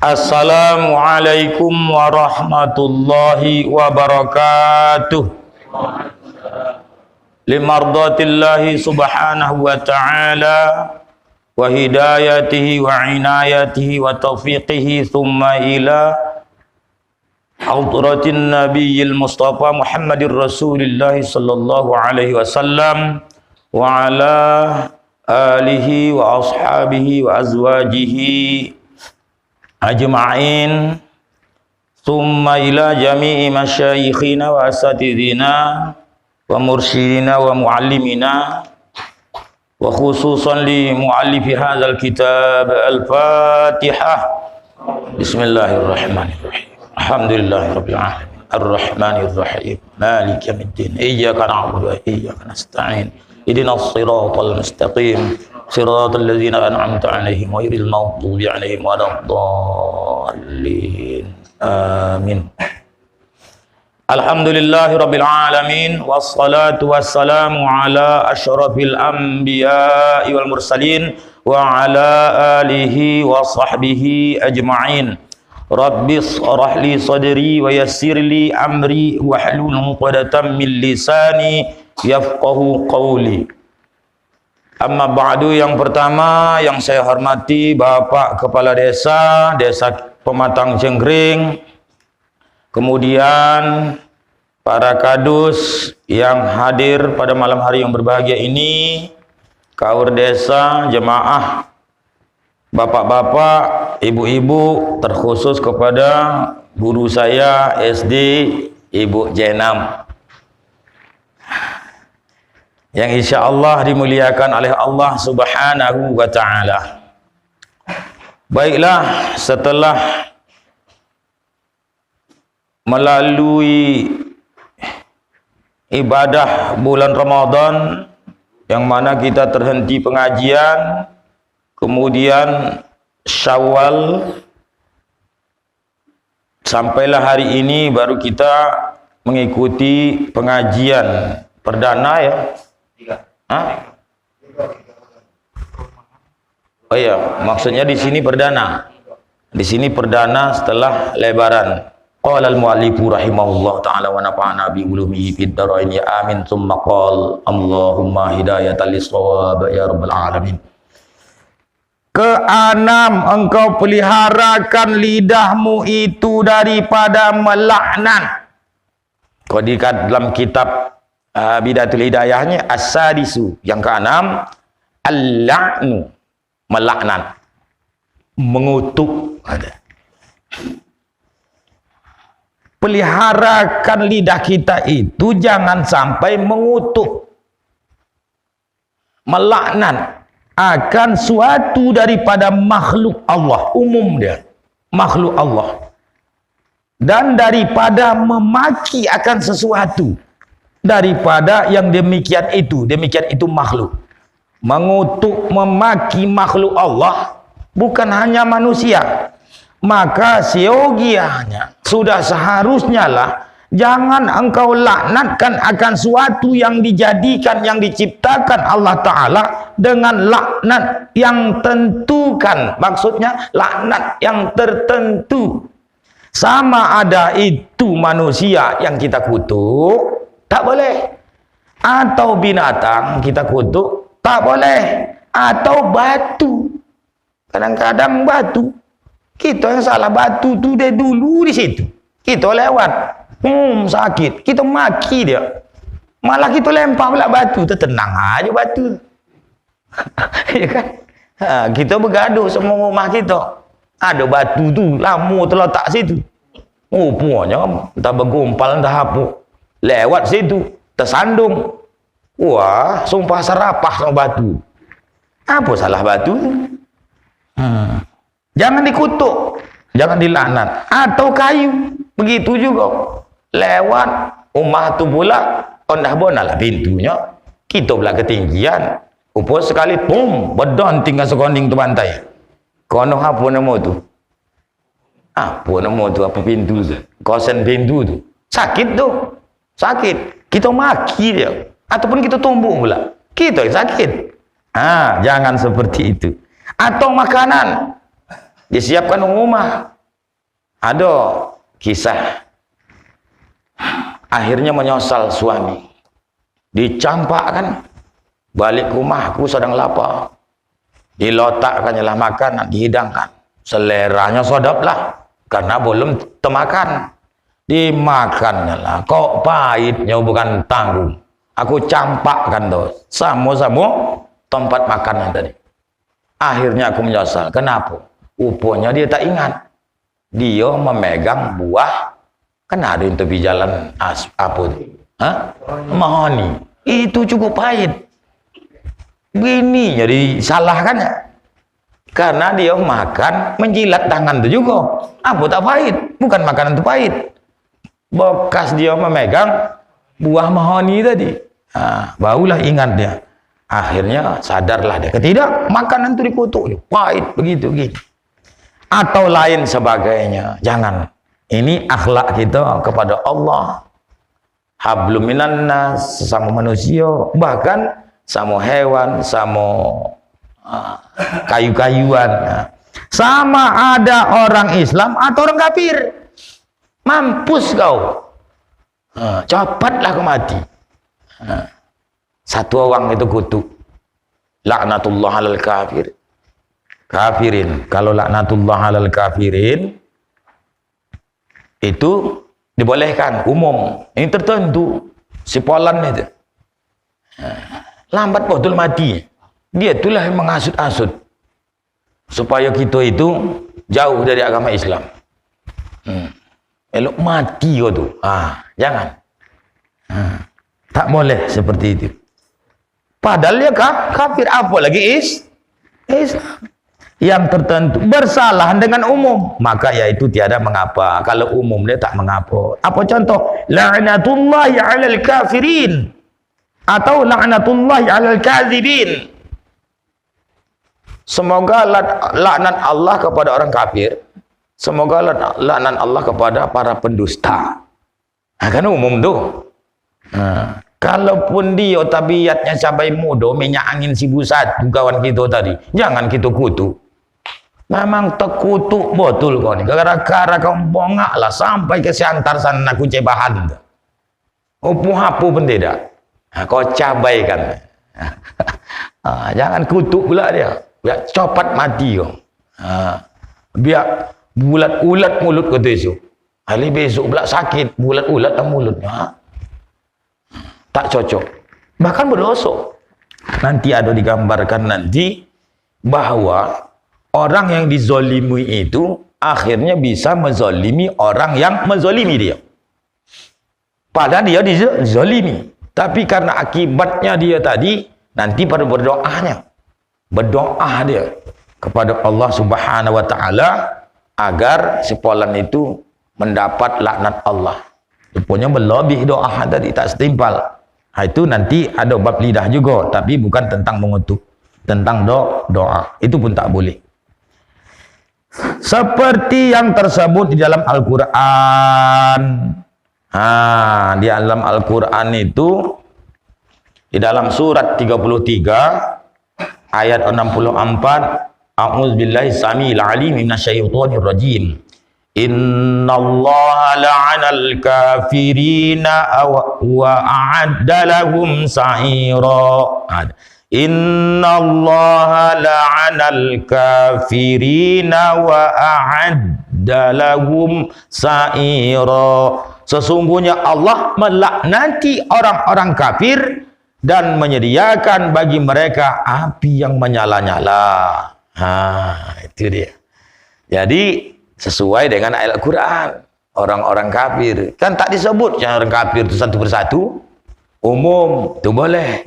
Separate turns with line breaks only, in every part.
Assalamualaikum warahmatullahi wabarakatuh. Limardatillahi subhanahu wa ta'ala wa hidayatihi wa inayatihi wa taufiqihi thumma ila hadratin nabiyil mustafa Muhammadir Rasulillahi sallallahu alaihi wasallam wa ala alihi wa ashabihi wa azwajihi ajma'in thumma ila jami'i masyayikhina wa asatidina wa mursyidina wa muallimina wa khususan li muallifi hadzal kitab al-Fatihah. Bismillahirrahmanirrahim. Alhamdulillahirabbil alamin. Arrahmanir rahim. Maliki yaumiddin. Iyyaka na'budu wa iyyaka nasta'in. Ihdinas siratal mustaqim. Siratal ladzina an'amta 'alaihim ghairil maghdubi 'alaihim waladdallin. Amin. Alhamdulillahirabbil alamin wassalatu wassalamu ala asyrafil anbiya'i wal mursalin wa ala alihi wa sahbihi ajma'in. Rabbis shrah li sadri wa yassir li amri wahlul 'uqdatam min lisani yafqahu qawli. Amma ba'du, yang pertama yang saya hormati Bapak Kepala Desa Pematang Jenggring, kemudian para kadus yang hadir pada malam hari yang berbahagia ini, kaur desa, jemaah, bapak-bapak, ibu-ibu, terkhusus kepada guru saya SD, Ibu Jenam, yang insya Allah dimuliakan oleh Allah subhanahu wa ta'ala. Baiklah, setelah melalui ibadah bulan Ramadan yang mana kita terhenti pengajian, kemudian Syawal, sampailah hari ini baru kita mengikuti pengajian perdana ya. Oh iya, maksudnya di sini perdana. Di sini perdana setelah Lebaran. Qala al-mu'allifu rahimahullah ta'ala wa nafa'ana bi ulumihi fid dharain ya amin. Tsumma qala Allahumma hidayatal lis-shawab ya rabbal alamin. Keenam, engkau peliharakan lidahmu itu daripada melaknat. Kau dikat dalam kitab Bidatul Hidayahnya as-sadisu, yang keenam, al-la'nu, melaknat, mengutuk. Ada. Peliharakan lidah kita itu jangan sampai mengutuk, melaknat akan suatu daripada makhluk Allah, umum dia, makhluk Allah, dan daripada memaki akan sesuatu daripada yang demikian itu makhluk. Mengutuk, memaki makhluk Allah, bukan hanya manusia, maka siogianya sudah seharusnya lah jangan engkau laknatkan akan suatu yang dijadikan, yang diciptakan Allah Ta'ala dengan laknat yang tentukan. Maksudnya laknat yang tertentu. Sama ada itu manusia yang kita kutuk, tak boleh, atau binatang kita kutuk, tak boleh, atau batu. Kadang-kadang batu, kita yang salah batu tu dia dulu di situ, kita lewat, sakit, kita maki dia, malah kita lempar pula batu, tenang aja batu. Ya kan? Kita bergaduh semua rumah kita, ada batu tu lama terletak situ, rupanya entah bergumpal entah apa, lewat situ, tersandung. Wah, sumpah serapah sama batu. Apa salah batu? Jangan dikutuk, jangan dilaknat. Atau kayu, begitu juga. Lewat rumah tu pula, ondah bonalah pintunya. Kita pula ketinggian. Upah sekali, bedon tinggal sekonding tu bantai. Kono apa nama tu? Apa nama tu? Apa pintu tu? Kosen pintu tu. Sakit tu. Sakit. Kita maki dia. Ataupun kita tumbuk pula. Kita yang sakit. Jangan seperti itu. Atau makanan disiapkan rumah, Ada kisah akhirnya menyosal suami, dicampakkan, balik ke rumah aku sedang lapar, diletakkannya lah makanan, dihidangkan, seleranya sedap lah karena belum termakan, dimakannya lah, kok pahitnya bukan tanggung, aku campakkan tuh sama-sama tempat makanan tadi. Akhirnya aku menyesal. Kenapa? Rupanya dia tak ingat, dia memegang buah, kan ada yang tepi jalan apa tu? Mahoni. Itu cukup pahit. Begini jadi salahkan ya. Karena dia makan menjilat tangan tu juga. Apa tak pahit? Bukan makanan tu pahit. Bekas dia memegang buah mahoni tadi. Barulah ingat dia. Akhirnya sadarlah dia. Ketidak, makanan tu dikutuk. Pahit begitu. Atau lain sebagainya. Jangan. Ini akhlak kita kepada Allah. Hablum minan nas, sesama manusia, bahkan sama hewan, sama kayu-kayuan. Sama ada orang Islam atau orang kafir. Mampus kau. Cepatlah kau mati. Satu orang itu kutuk. Laknatullah alal kafir. Kafirin. Kalau laknatullah alal kafirin itu dibolehkan umum. Ini tertentu. Si Polan itu. Lambat betul mati. Dia itulah yang menghasut-hasut supaya kita itu jauh dari agama Islam. Elok mati kau tu. Jangan. Tak boleh seperti itu. Padahal dia kafir, apa lagi Islam yang tertentu bersalah dengan umum, maka yaitu tiada mengapa. Kalau umum dia tak mengapa. Apa contoh? La'natullahi 'alal kafirin atau la'natullahi 'alal kadzibin. Semoga laknat Allah kepada orang kafir, semoga laknat Allah kepada para pendusta. Kan umum tu. Kalaupun dia tabiatnya cabai muda, minyak angin 1001 kawan kita tadi, jangan kita kutuk. Memang terkutuk betul kau ni. Gara-gara kau bongak lah sampai ke Siantar sana aku cebahan. Apa pun tidak. Kau cabaikan. Jangan kutuk pula dia. Biar cepat mati kau. Biar bulat-ulat mulut kau tu esok. Hari besok pula sakit, bulat-ulat lah mulutnya. Tak cocok. Bahkan berdosa. Nanti ada digambarkan nanti bahawa orang yang dizolimi itu akhirnya bisa menzolimi orang yang menzolimi dia. Padahal dia dizolimi. Tapi karena akibatnya dia tadi, nanti pada berdoanya. Berdoa dia kepada Allah Subhanahu wa Ta'ala agar si Polan itu mendapat laknat Allah. Rupanya melebih doa tadi, tak setimpal. Itu nanti ada bab lidah juga, tapi bukan tentang mengutuk, tentang doa. Itu pun tak boleh. Seperti yang tersebut di dalam Al-Quran. Di dalam Al-Quran itu, di dalam surat 33 ayat 64, A'udzubillahi samil alim minasyaitonir rajim. Innallaha la'anal kafirina wa a'adda lahum sa'ira. Innallaha la'anal kafirina wa a'adda lahum sa'ira. Sesungguhnya Allah melaknati orang-orang kafir dan menyediakan bagi mereka api yang menyala-nyala. Itu dia. Jadi sesuai dengan ayat Al-Quran, orang-orang kafir kan tak disebut yang orang kafir itu satu persatu, umum tu boleh.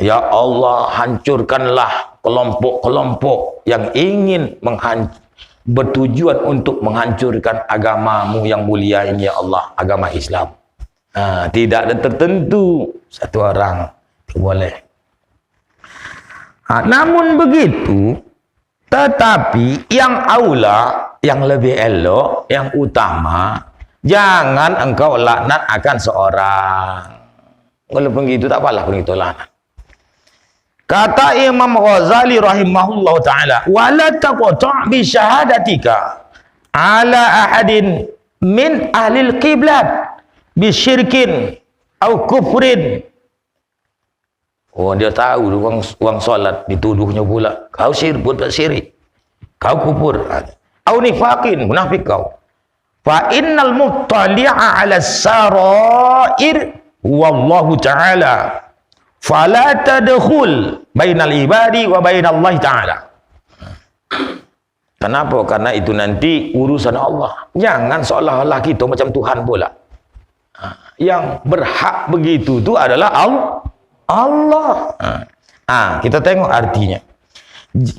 Ya Allah, hancurkanlah kelompok-kelompok yang ingin bertujuan untuk menghancurkan agamamu yang mulia ini, ya Allah, agama Islam. Tidak ada tertentu satu orang, tu boleh. Namun begitu, tetapi yang aula, yang lebih elok, yang utama, jangan engkau laknat akan seorang. Walaupun begitu tak apalah pun itu laknat. Kata Imam Ghazali rahimahullah ta'ala, wala taqta' bi syahadatika ala ahadin min ahlil qiblat bisyirkin au kufrin. Oh, dia tahu uang solat dituduhnya pula. Kau buat syirik. Kau kufur. Au nifaqin, munafik kau. Fa innal muttali'a 'ala sarair wallahu ta'ala. Fala tadkhul bainal ibadi wa bainallahi ta'ala. Kenapa? Karena itu nanti urusan Allah. Jangan seolah-olah kita macam Tuhan pula. Yang berhak begitu itu adalah Allah. Kita tengok artinya.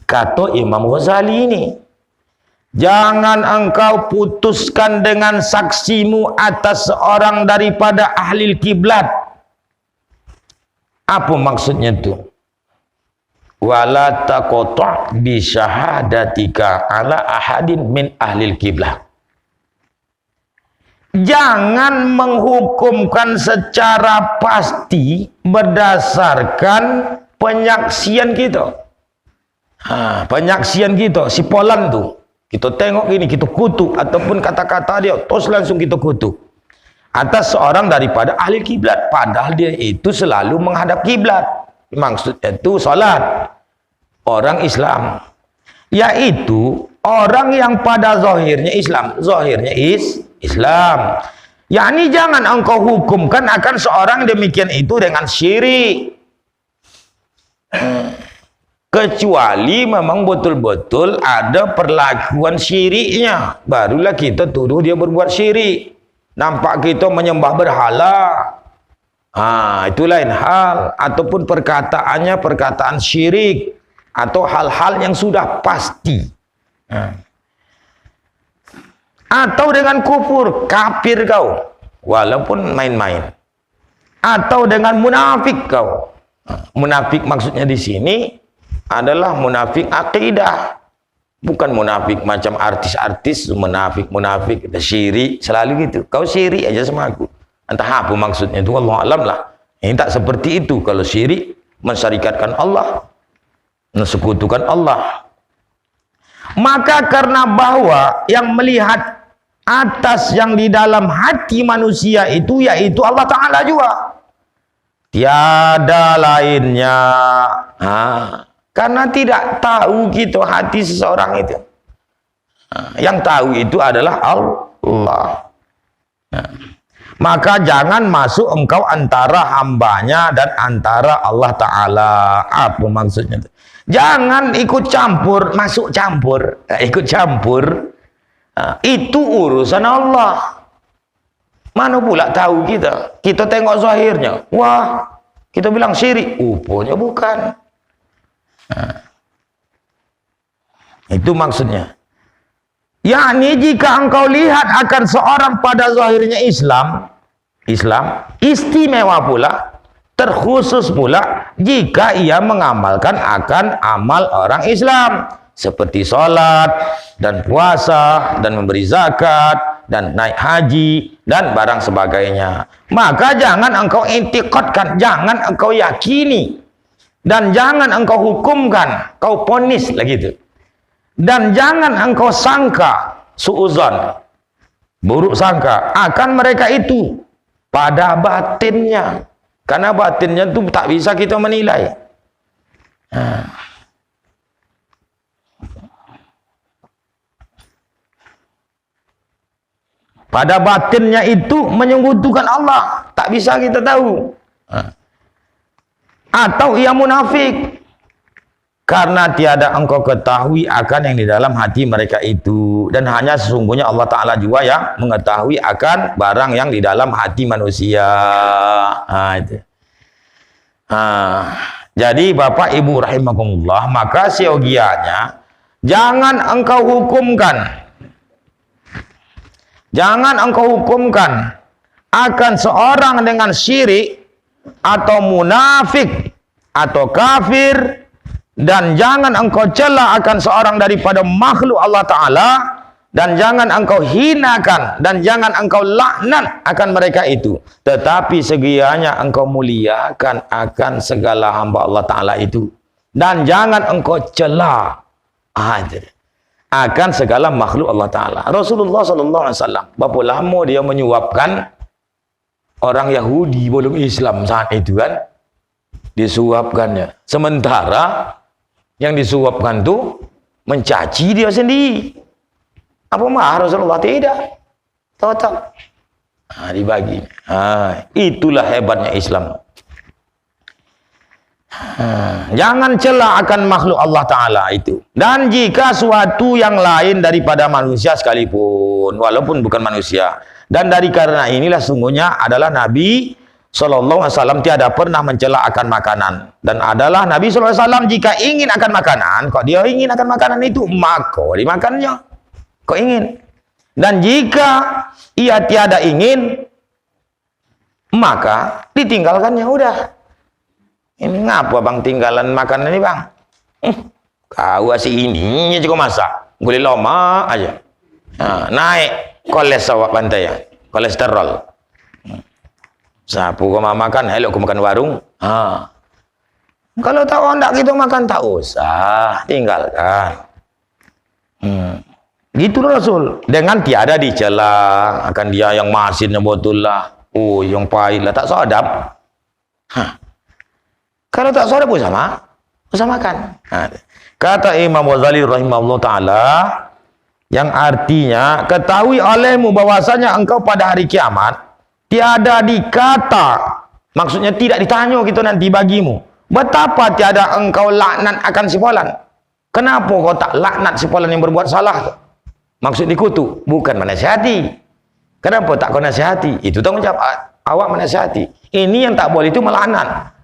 Kata Imam Ghazali ini, jangan engkau putuskan dengan saksimu atas seorang daripada ahli kiblat. Apa maksudnya itu? Wala taqta' bi syahadatika ala ahadin min ahli kiblat. Jangan menghukumkan secara pasti berdasarkan penyaksian kita. Penyaksian kita, si Polan tu, kita tengok ini, kita kutuk, ataupun kata-kata dia, terus langsung kita kutuk atas seorang daripada ahli kiblat, padahal dia itu selalu menghadap kiblat. Maksudnya itu salat orang Islam, yaitu orang yang pada zahirnya Islam, Islam. Yakni jangan engkau hukumkan akan seorang demikian itu dengan syirik. Kecuali memang betul-betul ada perlakuan syiriknya, barulah kita tuduh dia berbuat syirik. Nampak kita menyembah berhala, itu lain hal. Ataupun perkataannya perkataan syirik, atau hal-hal yang sudah pasti. Atau dengan kufur, kafir kau, walaupun main-main. Atau dengan munafik kau. Munafik maksudnya di sini adalah munafik akidah, bukan munafik macam artis-artis, munafik syirik selalu gitu. Kau syirik aja sama aku, entah apa maksudnya itu, wallahu alam lah. Ini tak seperti itu. Kalau syirik mensyarikatkan Allah, mensekutukan Allah. Maka karena bahwa yang melihat atas yang di dalam hati manusia itu, yaitu Allah Ta'ala juga, tiada lainnya. Karena tidak tahu kita hati seseorang itu. Yang tahu itu adalah Allah. Maka jangan masuk engkau antara hambanya dan antara Allah Ta'ala. Apa maksudnya? Jangan ikut campur, masuk campur. Ikut campur. Itu urusan Allah. Mana pula tahu kita? Kita tengok zahirnya. Wah, kita bilang syirik. Rupanya bukan. Itu maksudnya. Yakni jika engkau lihat akan seorang pada zahirnya Islam istimewa pula, terkhusus pula jika ia mengamalkan akan amal orang Islam seperti sholat dan puasa dan memberi zakat dan naik haji dan barang sebagainya. Maka jangan engkau intikadkan, jangan engkau yakini, dan jangan engkau hukumkan, kau ponis lagi itu. Dan jangan engkau sangka, suuzon, buruk sangka akan mereka itu pada batinnya. Karena batinnya itu tak bisa kita menilai. Pada batinnya itu menyekutukan Allah, tak bisa kita tahu. Atau ia munafik, karena tiada engkau ketahui akan yang di dalam hati mereka itu, dan hanya sesungguhnya Allah Ta'ala juga yang mengetahui akan barang yang di dalam hati manusia. Jadi Bapak Ibu rahimakumullah, maka siogianya jangan engkau hukumkan akan seorang dengan syirik atau munafik atau kafir. Dan jangan engkau cela akan seorang daripada makhluk Allah Ta'ala, dan jangan engkau hinakan, dan jangan engkau laknat akan mereka itu. Tetapi sekiranya engkau muliakan akan segala hamba Allah Ta'ala itu, dan jangan engkau cela. akan segala makhluk Allah Ta'ala. Rasulullah SAW, berapa lama dia menyuapkan orang Yahudi belum Islam saat itu kan? Disuapkannya. Sementara yang disuapkan tu mencaci dia sendiri. Apa marah Rasulullah? Tidak. Total. Dibagi. Itulah hebatnya Islam. Jangan cela akan makhluk Allah Ta'ala itu. Dan jika suatu yang lain daripada manusia sekalipun, walaupun bukan manusia, dan dari karena inilah sungguhnya adalah Nabi SAW tiada pernah mencela akan makanan. Dan adalah Nabi SAW jika ingin akan makanan, kok dia ingin akan makanan itu, maka dimakannya. Kok ingin. Dan jika ia tiada ingin, maka ditinggalkannya. Udah. Ini ngapa bang tinggalan makanan ini bang? Kau asyik ini juga masak. Boleh lama aja. Naik kolesterol pantai ya. Kolesterol. Sapu kau makan, hello kau makan warung. Kalau tahu hendak kita makan tak usah, tinggalkan. Gitu Rasul. Dengan tiada dicela akan dia yang masinnya betul lah. Oh, yang pahit lah tak sadap. Kalau tak sadap usah makan. Kata Imam Ghazali rahimahullah ta'ala, yang artinya, ketahui olehmu bahwasanya engkau pada hari kiamat tiada dikata, maksudnya tidak ditanya gitu nanti bagimu, betapa tiada engkau laknat akan si fulan. Kenapa kau tak laknat si fulan yang berbuat salah? Maksud dikutuk, bukan menasihati. Kenapa tak kau nasihati? Itu tanggung jawab awak menasihati. Ini yang tak boleh itu melaknat.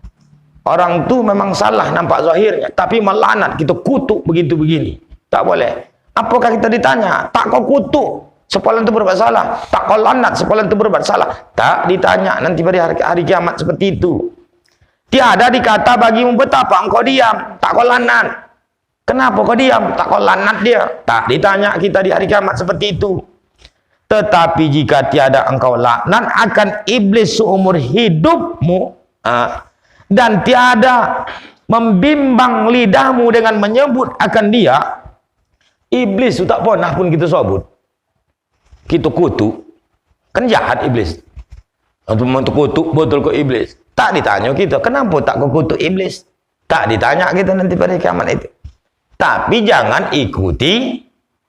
Orang tu memang salah nampak zahirnya, tapi melaknat, kita kutuk begitu begini. Tak boleh. Apakah kita ditanya? Tak kau kutuk sepulan itu berbuat salah, tak kau laknat sepulan itu berbuat salah. Tak ditanya nanti pada hari kiamat seperti itu. Tiada dikata bagimu betapa engkau diam, tak kau laknat. Kenapa kau diam? Tak kau laknat dia. Tak ditanya kita di hari kiamat seperti itu. Tetapi jika tiada engkau laknat akan iblis seumur hidupmu, dan tiada membimbang lidahmu dengan menyebut akan dia, iblis itu tak pernah pun kita sebut, kita kutuk. Kan jahat iblis. Untuk kutuk betul ke iblis? Tak ditanya kita, kenapa tak kau kutuk iblis? Tak ditanya kita nanti pada kiamat itu. Tapi jangan ikuti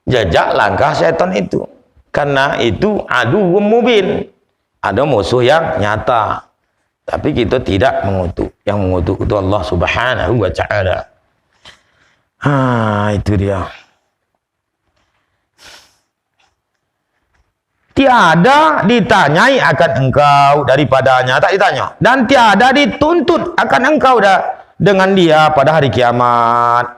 jejak langkah setan itu, karena itu adu mubin, ada musuh yang nyata. Tapi kita tidak mengutuk. Yang mengutuk itu Allah Subhanahu wa Ta'ala. Itu dia. Tiada ditanyai akan engkau daripadanya, tak ditanya. Dan tiada dituntut akan engkau dengan dia pada hari kiamat.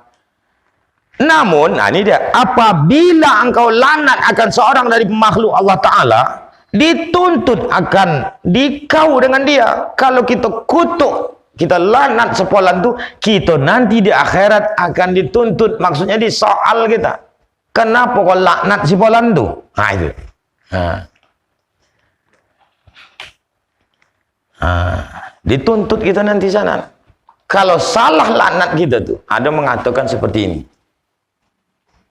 Namun, ini dia, apabila engkau laknat akan seorang dari makhluk Allah Ta'ala, dituntut akan dikau dengan dia. Kalau kita kutuk, kita laknat sepolan tu, kita nanti di akhirat akan dituntut, maksudnya disoal kita. Kenapa kau laknat sepolan tu? Itu. Dituntut kita nanti sana. Kalau salah laknat kita tu, ada mengatakan seperti ini.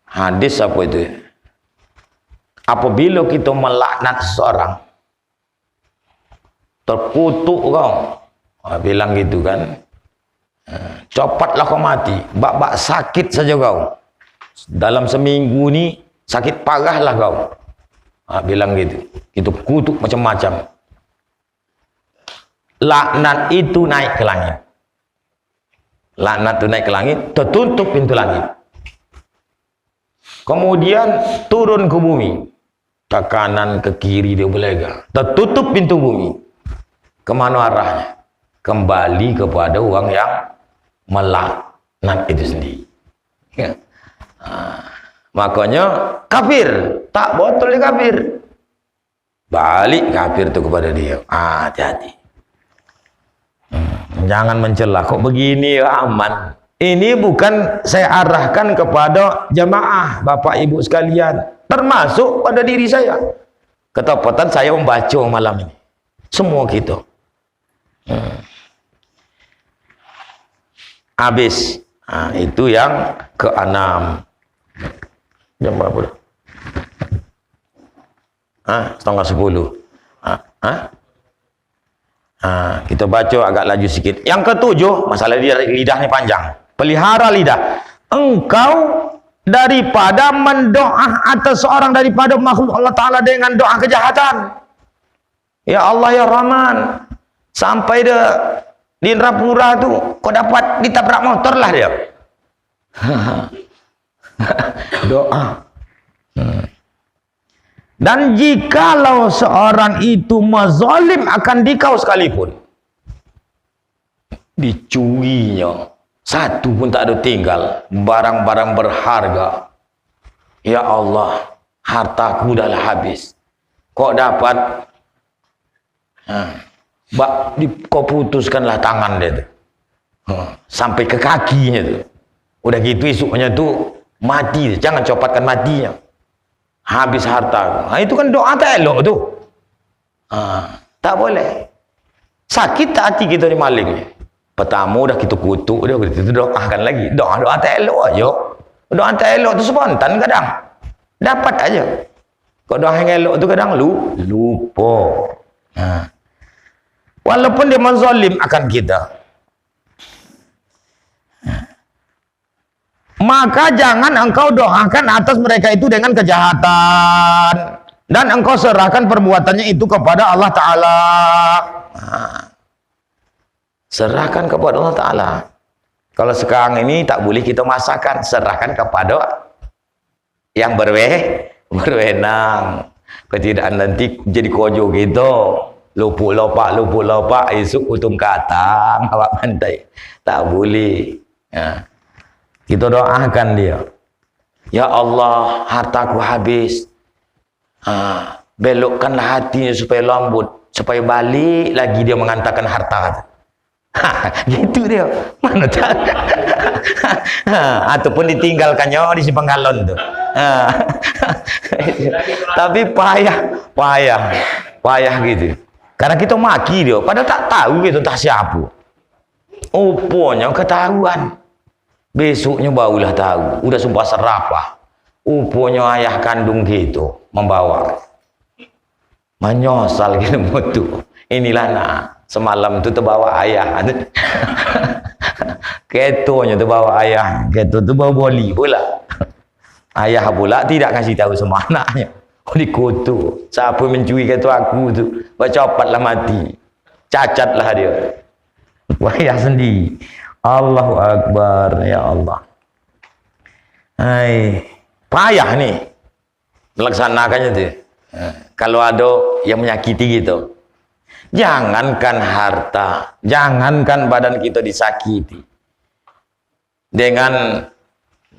Hadis apa itu? Apabila kita melaknat seseorang, terkutuk kau, bilang gitu kan, copatlah kau mati, bak-bak sakit saja kau, dalam seminggu ni sakit parahlah kau, bilang gitu, itu kutuk macam-macam. Laknat itu naik ke langit, laknat itu naik ke langit, tertutup pintu langit, kemudian turun ke bumi, ke kanan, ke kiri dia belega. Tertutup pintu bumi. Kemana arahnya? Kembali kepada orang yang melaknat itu sendiri. Ya. Makanya kafir. Tak betul dia kafir. Balik kafir itu kepada dia. Hati-hati. Jangan mencela. Kok begini aman? Ini bukan saya arahkan kepada jamaah, bapak ibu sekalian, termasuk pada diri saya. Ketepatan saya membaca malam ini. Semua kita. Habis. Itu yang keenam. Jam berapa dah? 9:30. Kita baca agak laju sikit. Yang ketujuh, masalah lidah ni panjang. Pelihara lidah. Engkau daripada mendoa atas seorang daripada makhluk Allah Ta'ala dengan doa kejahatan. Ya Allah ya Rahman, sampai di Indrapura tu kau dapat ditabrak motor lah dia. Doa. Dan jikalau seorang itu mazalim akan dikau sekalipun, dicurinya satu pun tak ada tinggal, barang-barang berharga. Ya Allah, hartaku dah habis. Kok dapat? Kau putuskanlah tangan dia tu, sampai ke kakinya tu. Udah gitu esoknya tu mati, jangan copatkan matinya. Habis harta. Itu kan doa tak elok tu. Tak boleh. Sakit tak hati kita ni maling ni. Pertama dah kita kutuk dia, kita doakan lagi. Doa tak elok aja. Doa tak elok tu spontan kadang. Dapat aja. Kau doa yang elok tu kadang lupa. Walaupun dia menzalim akan kita, maka jangan engkau doakan atas mereka itu dengan kejahatan, dan engkau serahkan perbuatannya itu kepada Allah Ta'ala. Serahkan kepada Allah Ta'ala. Kalau sekarang ini tak boleh kita masakan, serahkan kepada yang berwenang. Ketidakan nanti jadi kojo gitu, lupuk lopak esok utung katang awak pantai. Tak boleh. Kita doakan dia. Ya Allah, hartaku habis. Belokkanlah hatinya supaya lembut, supaya balik lagi dia mengantarkan harta. Gitu dia. Mana tak? Ataupun ditinggalkannya di si penggalon tu. Tapi payah gitu. Karena kita maki dia, padahal tak tahu kita tak siapa. Rupanya ketahuan. Besoknya barulah tahu. Udah sumpah serapah. Rupanya ayah kandung kita membawa. Menyosal kita mutu. Inilah nak. Semalam tu terbawa ayah. Ketonya terbawa ayah. Keto tu bawa boli pula. Ayah pula tidak kasih tahu sama anaknya. Dikutuk. Siapa mencuri keto aku tu, bercopatlah mati. Cacatlah dia. Ayah sendiri. Allahu Akbar, ya Allah. Payah nih melaksanakannya tuh. Kalau ada yang menyakiti gitu, jangankan harta, jangankan badan kita disakiti, dengan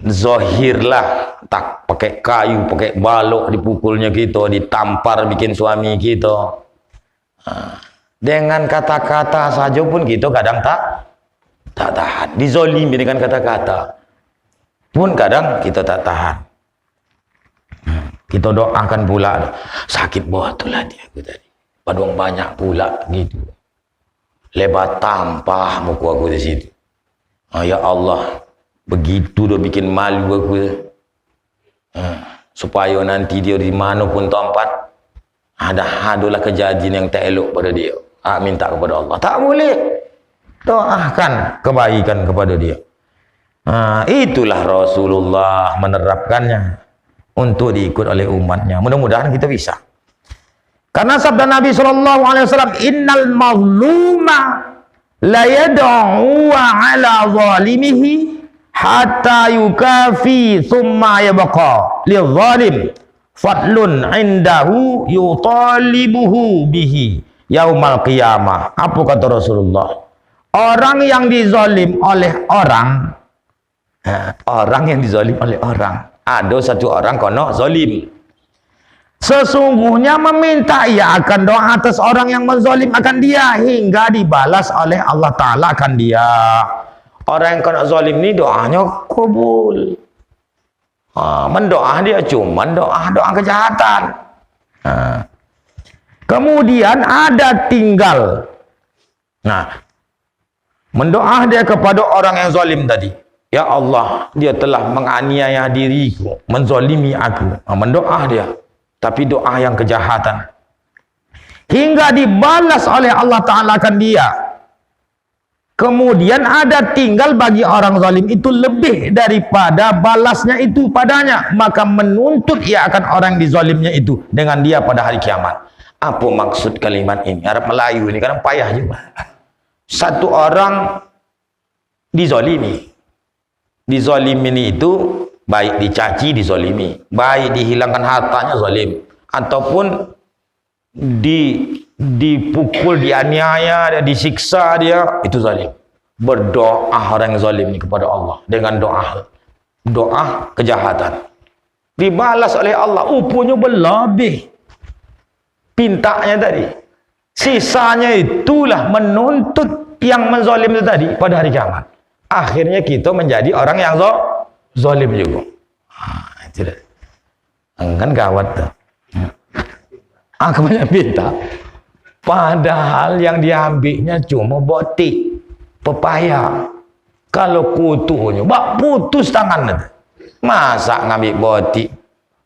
zohirlah, tak pakai kayu, pakai balok dipukulnya kita, ditampar bikin suami kita. Dengan kata-kata saja pun kita kadang tak tahan. Dizolimi dengan kata-kata pun kadang kita tak tahan. Kita doakan pula, sakit botol hati aku tadi, padung banyak pula gitu, lebat tampah muka aku di situ. Ya Allah, begitu dia bikin malu aku. Supaya nanti dia di mana pun tempat adalah kejadian yang tak elok pada dia. Minta kepada Allah, tak boleh. Doakan kebaikan kepada dia. Itulah Rasulullah menerapkannya untuk diikut oleh umatnya. Mudah-mudahan kita bisa. Karena sabda Nabi SAW, innal mazluma la yad'u ala zalimihi hatta yukafi thumma yabqa lidh-dhalim fadlun indahu yutalibuhu bihi yaumal qiyamah. Apa kata Rasulullah? Orang yang dizalim oleh orang, yang dizalim oleh orang, ada satu orang kono zalim, sesungguhnya meminta ia akan doa atas orang yang menzalim akan dia hingga dibalas oleh Allah Ta'ala akan dia. Orang yang kena zalim ni doanya kabul. Mendoa dia cuma doa kejahatan. Kemudian ada tinggal. Mendoa dia kepada orang yang zalim tadi. Ya Allah, dia telah menganiaya diriku, menzalimi aku. Mendoa dia, tapi doa yang kejahatan. Hingga dibalas oleh Allah Ta'ala akan dia. Kemudian ada tinggal bagi orang zalim itu lebih daripada balasnya itu padanya. Maka menuntut ia akan orang dizalimnya itu dengan dia pada hari kiamat. Apa maksud kalimat ini? Arab Melayu ini kadang payah juga. Satu orang dizalimi. Dizalimi itu baik dicaci dizalimi, baik dihilangkan hartanya zalim, ataupun dipukul, dianiaya, dia disiksa dia, itu zalim. Berdoa orang yang zalim ini kepada Allah dengan doa kejahatan. Dibalas oleh Allah, upunya berlebih. Pintanya tadi. Sisanya itulah menuntut yang menzalim itu tadi pada hari kiamat. Akhirnya kita menjadi orang yang zalim juga. Itu dah. Kan gawat tuh. Aku banyak minta. Padahal yang diambilnya cuma botik, pepaya. Kalau kutunya, bak putus tangan itu. Masa ngambil botik?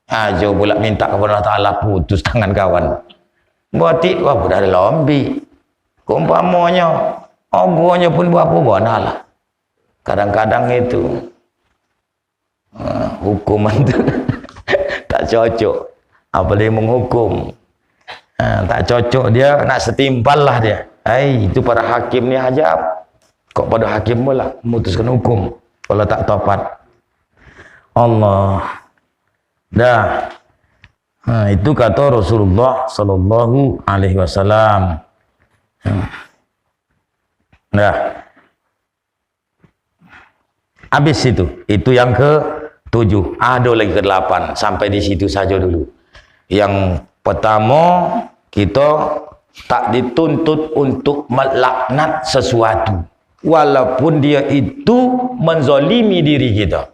Aja pula minta kepada Allah Ta'ala putus tangan kawan. Botik, wah udah ada lombi. Kumpamanya, ogonya pun berapa bona lah. Kadang-kadang itu hukuman itu tak cocok, apalagi menghukum. Tak cocok, dia nak setimpal lah dia. Itu para hakim ni hajab. Kok pada hakim pula memutuskan hukum kalau tak tepat. Allah. Dah. Itu kata Rasulullah sallallahu alaihi wasallam. Dah. Habis itu yang ke-7. Ada lagi ke-8. Sampai di situ saja dulu. Yang pertama, kita tak dituntut untuk melaknat sesuatu. Walaupun dia itu menzalimi diri kita.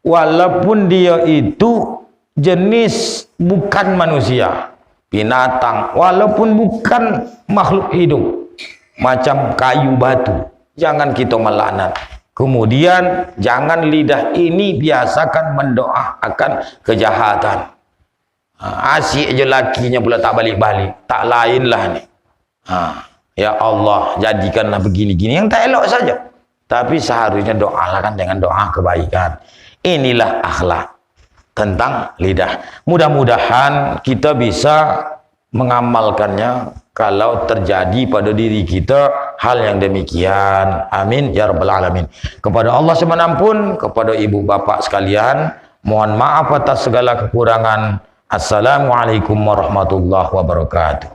Walaupun dia itu jenis bukan manusia. Binatang. Walaupun bukan makhluk hidup. Macam kayu batu. Jangan kita melaknat. Kemudian jangan lidah ini biasakan mendoakan kejahatan. Asyik je lakinya pula tak balik-balik. Tak lain lah ni. Ya Allah, jadikanlah begini-gini. Yang tak elok saja. Tapi seharusnya doakan dengan doa kebaikan. Inilah akhlak tentang lidah. Mudah-mudahan kita bisa mengamalkannya kalau terjadi pada diri kita hal yang demikian. Amin ya rabbal alamin. Kepada Allah semenampun, kepada ibu bapak sekalian, mohon maaf atas segala kekurangan. Assalamualaikum warahmatullahi wabarakatuh.